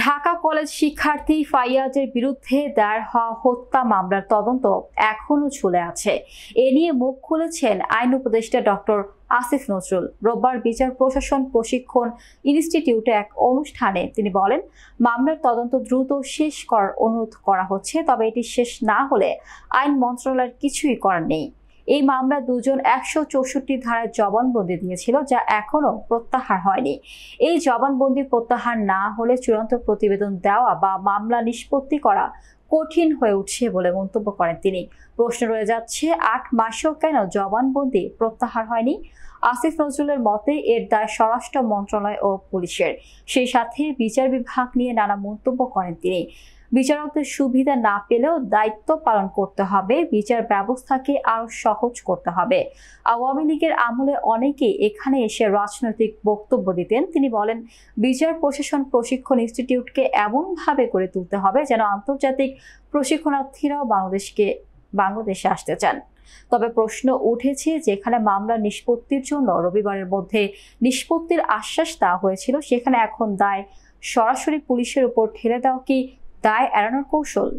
Dhaka college শিক্ষার্থী ফাইয়াজের বিরুদ্ধে দায়ের হওয়া হত্যা মামলার তদন্ত এখনো ঝুলে আছে। এ নিয়ে মুখ খুলেছেন আইন উপদেষ্টা ডক্টর আসিফ নজরুল। রোববার বিচার প্রশাসন প্রশিক্ষণ ইনস্টিটিউটে এক অনুষ্ঠানে তিনি বলেন, মামলার তদন্ত দ্রুত শেষ করার অনুরোধ করা হচ্ছে, তবে এটি শেষ না হলে আইন মন্ত্রণালয়ের কিছুই করার নেই। এই মামলা দুজন 164 ধারায় জবানবন্দি দিয়েছিল, যা এখনো প্রত্যাহার হয়নি। এই জবানবন্দি প্রত্যাহার না হলে চূড়ান্ত প্রতিবেদন দেওয়া বা মামলা নিষ্পত্তি করা কঠিন হয়ে উঠছে বলে মন্তব্য করেন তিনি। প্রশ্ন রয়ে যাচ্ছে, 8 মাসেও কেন জবানবন্দি প্রত্যাহার হয়নি? আসিফ নজরুলের মতে এর দায় স্বরাষ্ট্র মন্ত্রণালয় ও পুলিশের। সেই সাথে বিচার বিভাগ নিয়ে নানা মন্তব্য করেন তিনি। বিচারকদের সুবিধা না পেলেও দায়িত্ব পালন করতে হবে, বিচার ব্যবস্থাকে আরো সহজ করতে হবে। আওয়ামী লীগের আমলে অনেকেই এখানে এসে রাজনৈতিক বক্তব্য দিতেন। তিনি বলেন, বিচার প্রশাসন প্রশিক্ষণ ইনস্টিটিউটকে এমনভাবে গড়ে তুলতে হবে যেন আন্তর্জাতিক প্রশিক্ষণার্থীরাও বাংলাদেশে আসতে চান। তবে প্রশ্ন উঠেছে, যেখানে মামলা নিষ্পত্তির জন্য রবিবারের মধ্যে নিষ্পত্তির আশ্বাস দেওয়া হয়েছিল, সেখানে এখন দায় সরাসরি পুলিশের উপর ঠেলে দেওয়া কি দায় এড়ানোর কৌশল?